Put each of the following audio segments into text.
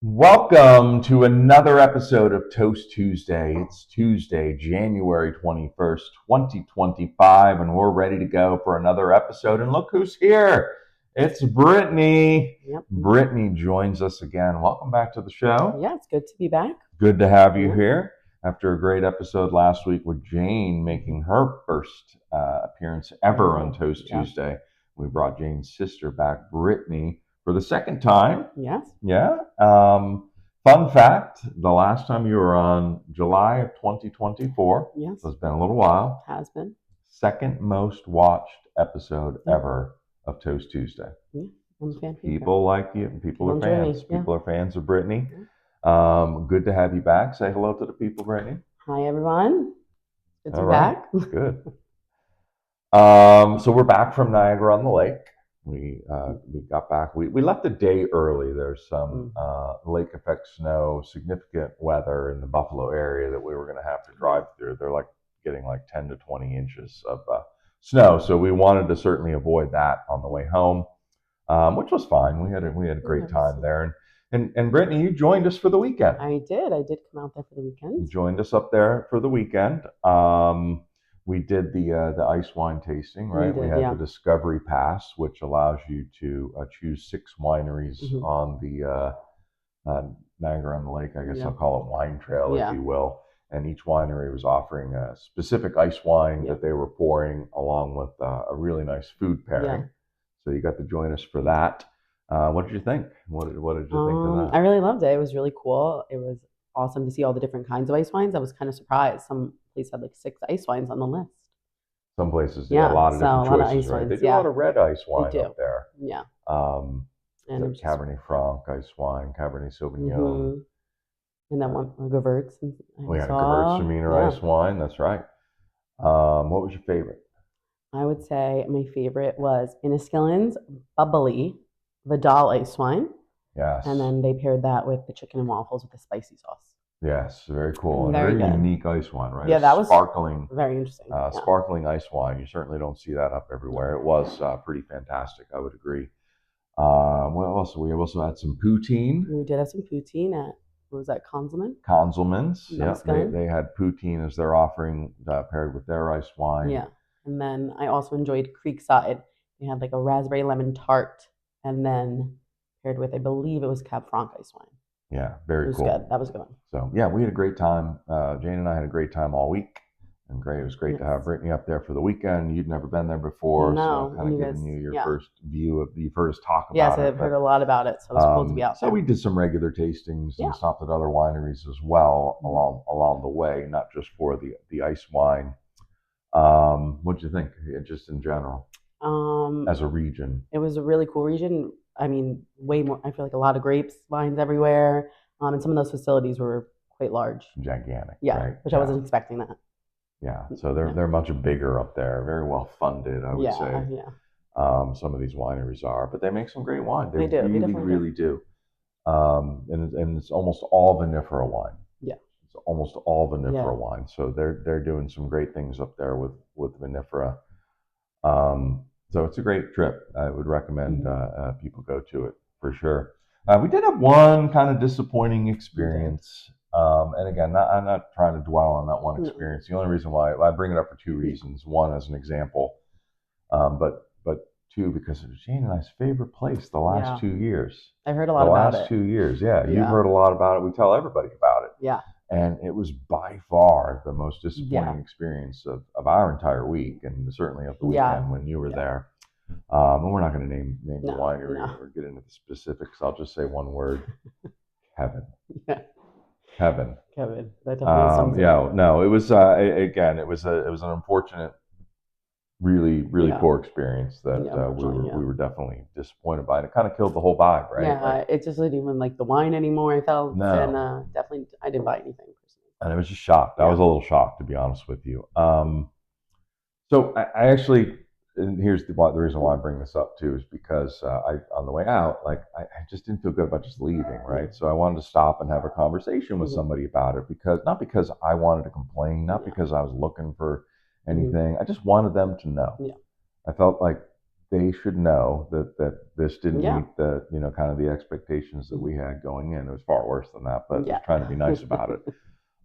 Welcome to another episode of Toast Tuesday. It's Tuesday, January 21st, 2025, and we're ready to go for another episode. And look who's here. It's Brittany. Yep. Brittany joins us again. Welcome back to the show. Yeah, it's good to be back. Good to have you Yeah. here. After a great episode last week with Jane making her first appearance ever on Toast Yeah. Tuesday, we brought Jane's sister back, Brittany, for the second time. Yes. Yeah. Fun fact, the last time you were on, July of 2024. Yes. So it's been a little while. Has been. Second most watched episode ever of Toast Tuesday. Yeah. I'm a fan. People like you. People are fans. Yeah. People are fans of Brittany. Yeah. Good to have you back. Say hello to the people, Brittany. Hi, everyone. Good to be right. back. Good. So we're back from Niagara on the Lake. We got back. We left a day early. There's some lake effect snow, significant weather in the Buffalo area that we were going to have to drive through. They're like getting like 10 to 20 inches of snow, so we wanted to certainly avoid that on the way home, which was fine. We had a great time there. And Brittany, you joined us for the weekend. I did. I did come out there for the weekend. You joined us up there for the weekend. We did the ice wine tasting, right? We had the Discovery Pass, which allows you to choose 6 wineries on the Niagara on the Lake. I guess I'll call it wine trail, if you will. And each winery was offering a specific ice wine that they were pouring, along with a really nice food pairing. So you got to join us for that. What did you think? What did you think of that? I really loved it. It was really cool. It was awesome to see all the different kinds of ice wines. I was kind of surprised. Some place had like 6 ice wines on the list. Some places do a lot of different choices, right? They do a lot of red ice wine up there. Yeah. And Cabernet Franc ice wine, Cabernet Sauvignon. And then one Gewürz. We had a Gewürztraminer ice wine. That's right. What was your favorite? I would say my favorite was Inniskillen's Bubbly Vidal ice wine. Yes. And then they paired that with the chicken and waffles with the spicy sauce. Yes, very cool. And very unique ice wine, right? Yeah, that was sparkling. Very interesting. Sparkling ice wine. You certainly don't see that up everywhere. It was pretty fantastic. I would agree. What else? We also had some poutine. We did have some poutine at, what was that, Conzelman's. Yeah, they had poutine as their offering paired with their ice wine. Yeah. And then I also enjoyed Creekside. They had like a raspberry lemon tart, and then paired with, I believe it was Cab Franc ice wine. Yeah, very cool. Good. That was good. So yeah, we had a great time. Jane and I had a great time all week, and it was great to have Brittany up there for the weekend. You'd never been there before, so kind of giving you your first view of you've heard us talk about it. Yes, I've heard a lot about it, so it's cool to be out there. So we did some regular tastings and stopped at other wineries as well along the way, not just for the ice wine. What did you think, just in general, as a region? It was a really cool region. I mean, way more. I feel like a lot of grapes, vines everywhere, and some of those facilities were quite large, gigantic. Yeah, right? Which I wasn't expecting that. Yeah, so they're much bigger up there, very well funded, I would say. Yeah. Some of these wineries are, but they make some great wine. They do. Really do. And it's almost all vinifera wine. Yeah. It's almost all vinifera wine. So they're doing some great things up there with vinifera. So it's a great trip. I would recommend people go to it for sure. We did have one kind of disappointing experience. And again, I'm not trying to dwell on that one experience. The only reason why I bring it up for 2 reasons. One, as an example, but 2, because it was Jane and I's favorite place the last 2 years. I've heard a lot about it. The last 2 years, you've heard a lot about it. We tell everybody about it. Yeah. And it was by far the most disappointing experience of our entire week, and certainly of the weekend when you were there. And we're not going to name the winery or get into the specifics. I'll just say one word: Kevin. Kevin. That definitely sums it up. No, it was again. It was an unfortunate, really poor experience that we were definitely disappointed by. And it kind of killed the whole vibe, right? Yeah, it just didn't even like the wine anymore. I felt, and definitely I didn't buy anything personally. And I was just shocked. I was a little shocked, to be honest with you. So I actually. And here's the reason why I bring this up too, is because on the way out, I just didn't feel good about just leaving, right? So I wanted to stop and have a conversation with somebody about it, not because I wanted to complain, not because I was looking for anything. I just wanted them to know. Yeah. I felt like they should know that this didn't meet the kind of the expectations that we had going in. It was far worse than that, but just trying to be nice about it.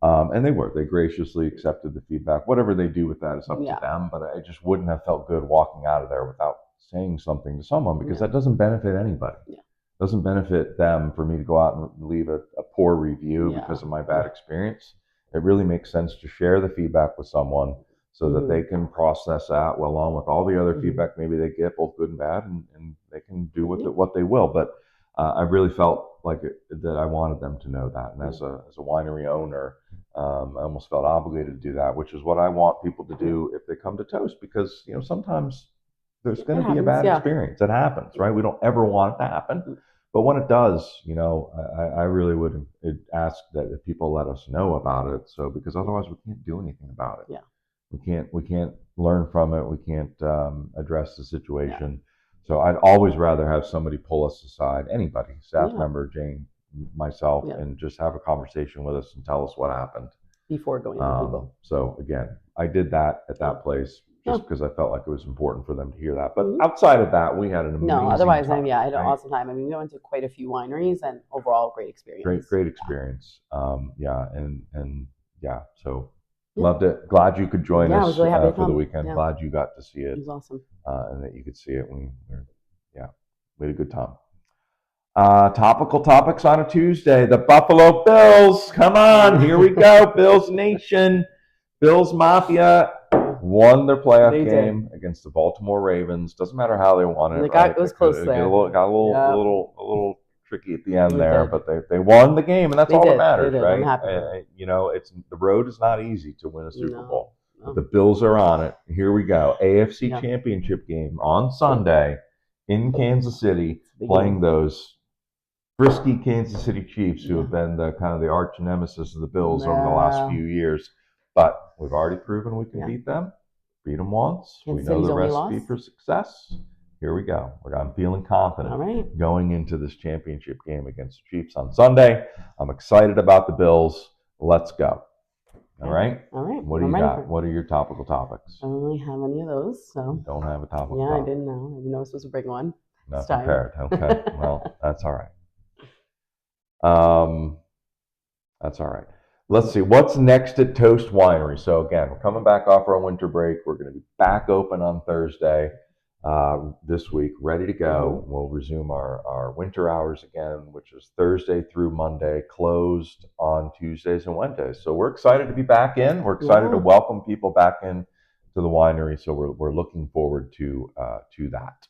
And they graciously accepted the feedback. Whatever they do with that is up to them. But I just wouldn't have felt good walking out of there without saying something to someone, because that doesn't benefit anybody. It doesn't benefit them for me to go out and leave a poor review because of my bad experience. It really makes sense to share the feedback with someone so that they can process that along with all the other feedback maybe they get, both good and bad, and they can do with it what they will. But I really felt like that I wanted them to know that. And as a winery owner, I almost felt obligated to do that, which is what I want people to do if they come to Toast, because sometimes there's going to be a bad experience. It happens, right? We don't ever want it to happen. But when it does, I really would ask that if people let us know about it. So, because otherwise we can't do anything about it. We can't learn from it. We can't address the situation. So I'd always rather have somebody pull us aside, anybody, staff member, Jane, myself, and just have a conversation with us and tell us what happened before going to Google. So again, I did that at that place just because I felt like it was important for them to hear that. But outside of that, we had an amazing otherwise, time. I had an awesome time. I mean, we went to quite a few wineries, and overall, great experience. Great experience. So loved it. Glad you could join us was really happy for the weekend. Glad you got to see it. It was awesome. And that you could see it. We had a good time. Topical topics on a Tuesday. The Buffalo Bills. Come on, here we go. Bills Nation. Bills Mafia won their playoff game against the Baltimore Ravens. Doesn't matter how they won it. It was close there. Got a little tricky at the end there, but they won the game, and that's all that matters, right? I'm happy. It's the road is not easy to win a Super Bowl. But the Bills are on it. Here we go. AFC Championship game on Sunday in Kansas City, playing those frisky Kansas City Chiefs, who have been the kind of the arch nemesis of the Bills over the last few years. But we've already proven we can beat them. Beat them once. We know the recipe for success. Here we go. I'm feeling confident going into this championship game against the Chiefs on Sunday. I'm excited about the Bills. Let's go. All right? What do you got? What are your topical topics? I don't really have any of those, so. Don't have a topical topic. I didn't know. I didn't know I was supposed to bring one. Not prepared. Okay. Well, that's all right. That's all right. Let's see. What's next at Toast Winery? So again, we're coming back off our winter break. We're going to be back open on Thursday this week, ready to go. We'll resume our winter hours again, which is Thursday through Monday, closed on Tuesdays and Wednesdays. So we're excited to be back in. We're excited to welcome people back in to the winery. So we're looking forward to that.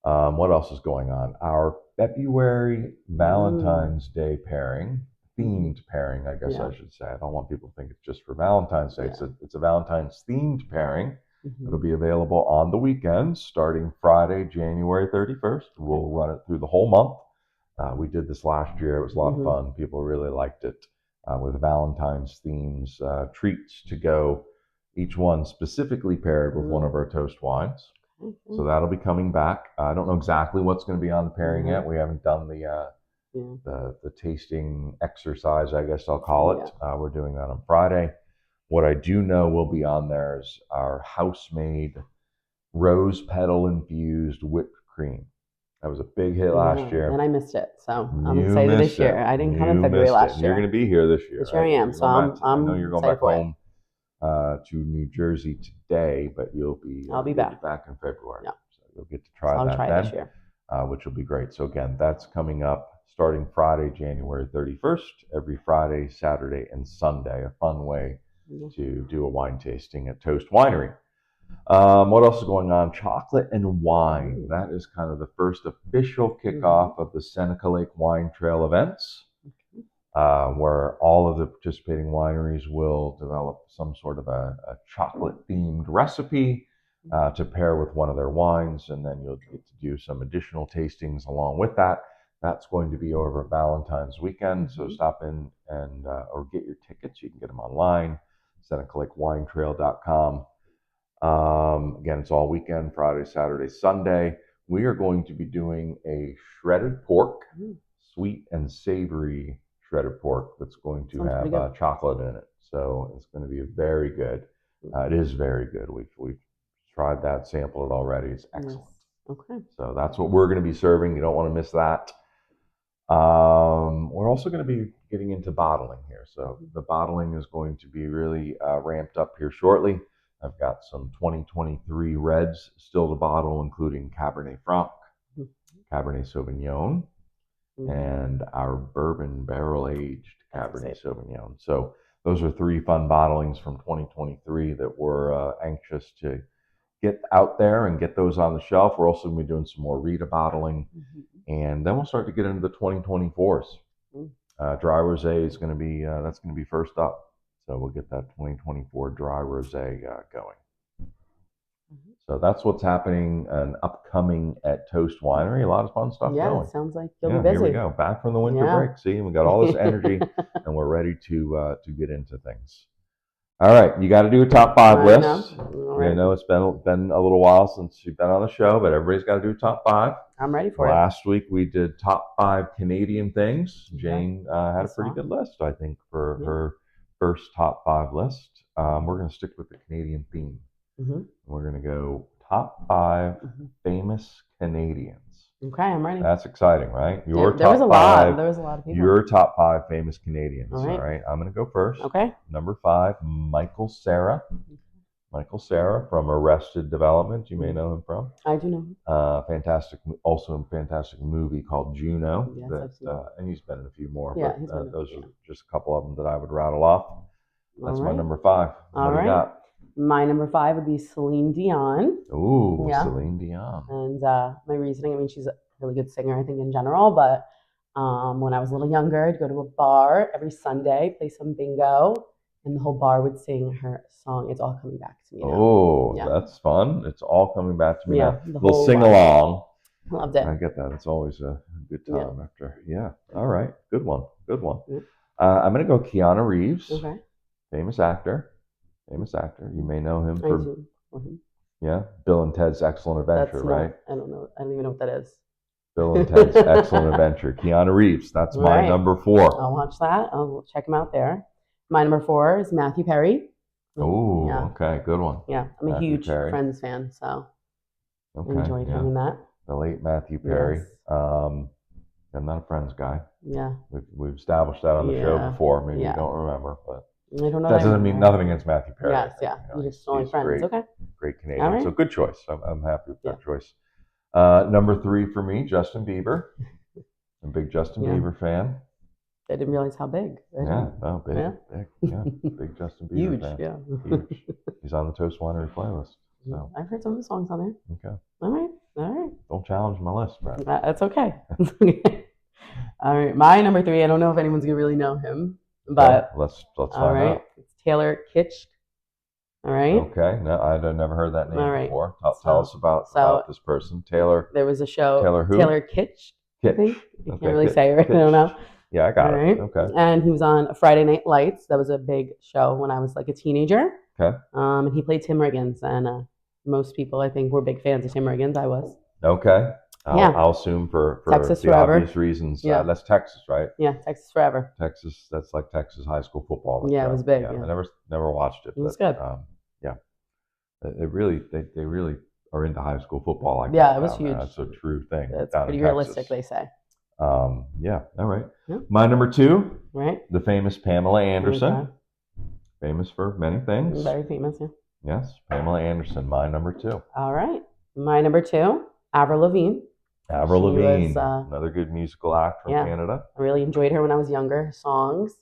What else is going on? Our February Valentine's Day pairing, themed pairing, I guess I should say. I don't want people to think it's just for Valentine's Day. It's a Valentine's themed pairing. It'll be available on the weekends starting Friday, January 31st. We'll run it through the whole month. We did this last year. It was a lot of fun. People really liked it. With Valentine's themes, treats to go, each one specifically paired with one of our Toast wines. So that'll be coming back. I don't know exactly what's going to be on the pairing yet. We haven't done the tasting exercise, I guess I'll call it. We're doing that on Friday. What I do know will be on there is our house-made rose petal infused whipped cream. That was a big hit last year. And I missed it, so I'm excited this year. I didn't come in February last year. You're going to be here this year. This year I am, so I know you're going back home to New Jersey today, but I'll be back in February. So you'll get to try that then, this year. Which will be great. So again, that's coming up starting Friday, January 31st, every Friday, Saturday, and Sunday. A fun way to do a wine tasting at Toast Winery. What else is going on? Chocolate and wine. That is kind of the first official kickoff of the Seneca Lake Wine Trail events, where all of the participating wineries will develop some sort of a chocolate-themed recipe to pair with one of their wines, and then you'll get to do some additional tastings along with that. That's going to be over Valentine's weekend, so stop in and or get your tickets. You can get them online, SenecaLakeWineTrail.com. Again, it's all weekend, Friday, Saturday, Sunday. We are going to be doing a shredded pork, sweet and savory shredded pork that's going to have chocolate in it. So it's going to be very good. It is very good. We've tried that, sampled it already. It's excellent. Okay. So that's what we're going to be serving. You don't want to miss that. We're also going to be getting into bottling here. So the bottling is going to be really ramped up here shortly. I've got some 2023 reds still to bottle, including Cabernet Franc, Cabernet Sauvignon, and our bourbon barrel-aged Cabernet Sauvignon. So those are 3 fun bottlings from 2023 that we're anxious to get out there and get those on the shelf. We're also going to be doing some more Rita bottling, and then we'll start to get into the 2024s. Dry rosé is going to be that's going to be first up. So we'll get that 2024 dry rosé going. So that's what's happening and upcoming at Toast Winery. A lot of fun stuff going. Yeah, it sounds like you'll be busy. Here we go. Back from the winter break. See, we got all this energy, and we're ready to get into things. All right, you got to do a top 5 list. I know it's been a little while since you've been on the show, but everybody's got to do a top 5. I'm ready for it. Last week we did top 5 Canadian things. Jane had a pretty good list, I think, for her first top 5 list. We're going to stick with the Canadian theme. We're going to go top 5 famous Canadians. Okay, I'm ready. That's exciting, right? There was a lot. There was a lot of people. Your top 5 famous Canadians. All right. I'm going to go first. Okay. Number 5, Michael Cera. Michael Cera from Arrested Development. You may know him from. I do know. Fantastic. Also a fantastic movie called Juno. Yes, I've seen it. And he's been in a few more. Yeah, but those are just a couple of them that I would rattle off. That's my number 5. All right. You got? My number 5 would be Celine Dion. Ooh, yeah. Celine Dion. And my reasoning, I mean, she's a really good singer, I think, in general. But when I was a little younger, I'd go to a bar every Sunday, play some bingo, and the whole bar would sing her song, It's All Coming Back to Me Now. Oh, that's fun. It's all coming back to me now. We'll sing bar. along. Loved it. I get that. It's always a good time after. Yeah. All right. Good one. Good one. I'm going to go Keanu Reeves. Okay. Famous actor. You may know him for. I do. Yeah. Bill and Ted's Excellent Adventure, right? I don't know. I don't even know what that is. Bill and Ted's Excellent Adventure. Keanu Reeves. That's my number 4. I'll watch that. I'll check him out there. My number 4 is Matthew Perry. Oh, okay. Good one. Yeah. I'm a huge Friends fan, so I enjoyed having that. The late Matthew Perry. Yes. I'm not a Friends guy. Yeah. We've established that on the show before. Maybe you don't remember, but I don't know. That doesn't mean nothing against Matthew Perry. Yes, yeah. You're just only friends. Great, okay. Great Canadian. Right. So good choice. I'm happy with that choice. Number 3 for me, Justin Bieber. I'm a big Justin Bieber fan. I didn't realize how big. Big. Yeah, big Justin Bieber fan. Huge. He's on the Toast Winery playlist. So I've heard some of the songs on there. Okay. All right. Don't challenge my list, Brad. That's okay. All right. My number 3. I don't know if anyone's gonna really know him, but let's find out. It's Taylor Kitsch. All right. Okay. No, I'd never heard that name before. Tell us about this person, Taylor. There was a show. Taylor who? Taylor Kitsch. I think. I can't really say it right. I don't know. Yeah, I got it. Okay. And he was on Friday Night Lights. That was a big show when I was like a teenager. Okay. And he played Tim Riggins, and most people I think were big fans of Tim Riggins. I was. Okay. I'll assume for Texas the forever. Obvious reasons. Yeah. That's Texas, right? Yeah, Texas forever. Texas. That's like Texas high school football. Yeah, it was big. Yeah. I never watched it. It was good. Yeah. They really are into high school football. Like it was huge. That's a true thing. That's pretty realistic, they say. Yeah. All right. Yeah. My number 2. Right. The famous Pamela Anderson. Okay. Famous for many things. Very famous. Yeah. Yes, Pamela Anderson. My number 2. All right. My number 2, Avril Lavigne. Avril Lavigne, another good musical act from Canada. I really enjoyed her when I was younger. Her songs,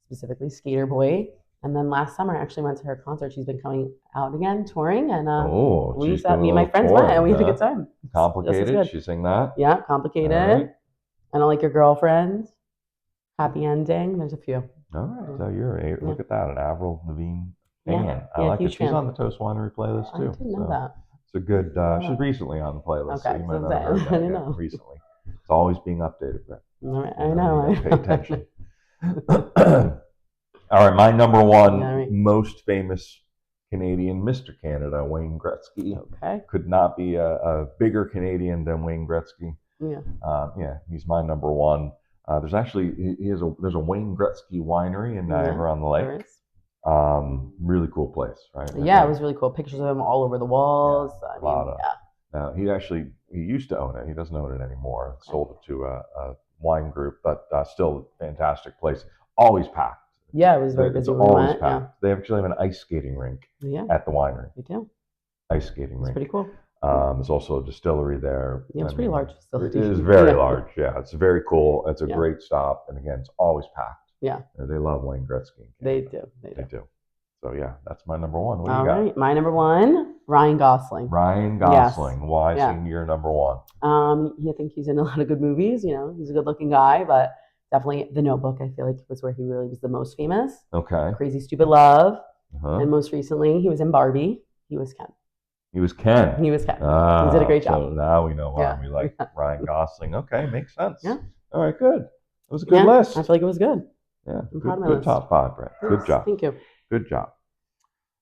specifically Skater Boy. And then last summer, I actually went to her concert. She's been coming out again, touring. And me and my friends went, and we had a good time. Complicated, she sang that? Yeah, Complicated. Right. I Don't Like Your Girlfriend. Happy Ending. There's a few. All right. So look at that, an Avril Lavigne fan. I like it. She's on the Toast Winery playlist, too. I didn't know that. It's a good, she's recently on the playlist. Okay, so you might not have heard that yet recently. It's always being updated, Brett. All right, I know. Pay attention. All right, my number 1 most famous Canadian, Mr. Canada, Wayne Gretzky. Okay. Could not be a bigger Canadian than Wayne Gretzky. Yeah. He's my number 1. There's actually there's a Wayne Gretzky winery in Niagara on the Lake. There is. Really cool place, right? Yeah, it was really cool. Pictures of him all over the walls. He actually he used to own it. He doesn't own it anymore. Sold it to a wine group, but still a fantastic place. Always packed. Yeah, it was very busy. It's when we always went. packed. They actually have an ice skating rink at the winery. They do. Ice skating It's rink. pretty cool. There's also a distillery there. Yeah, it's pretty large facility. It is very large. Yeah, it's very cool. It's a great stop, and again, it's always packed. Yeah, they love Wayne Gretzky. They do. So yeah, that's my number one. What do you got? Right. My number one, Ryan Gosling. Ryan Gosling. Yes. Why is he your number one? I think he's in a lot of good movies. He's a good-looking guy, but definitely The Notebook, I feel like was where he really was the most famous. Okay. Crazy Stupid Love. And most recently, he was in Barbie. He was Ken. He was Ken. He did a great job. So now we know why we like Ryan Gosling. Okay, makes sense. Yeah. All right, good. It was a good list. I feel like it was good. Yeah. Good top five, Brett. Yes, good job. Thank you. Good job.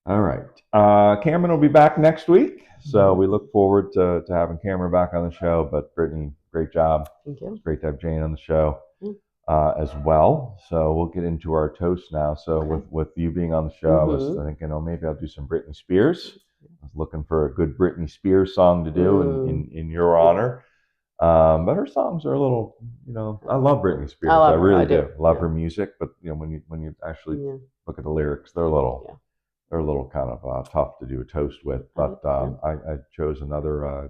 All right. Cameron will be back next week. So we look forward to having Cameron back on the show. But Brittany, great job. Thank you. It's great to have Jane on the show as well. So we'll get into our toast now. So with you being on the show, I was thinking, maybe I'll do some Britney Spears. I was looking for a good Britney Spears song to do in your honor. But her songs are a little, I love Britney Spears. I really do. Love her music. But when you actually look at the lyrics, they're a little kind of tough to do a toast with. But I chose another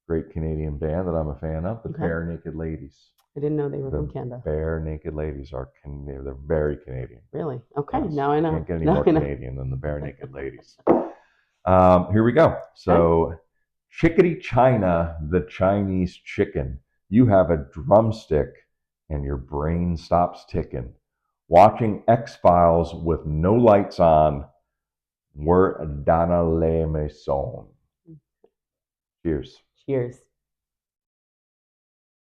great Canadian band that I'm a fan of, the Bare Naked Ladies. I didn't know they were from Canada. Bare Naked Ladies they're very Canadian. Really? Okay, yes. Now I know. Can't get any more Canadian than the Bare Naked Ladies. Here we go. So, Chickadee China, the Chinese chicken. You have a drumstick and your brain stops ticking. Watching X-Files with no lights on. We're dans la maison. Cheers. Cheers.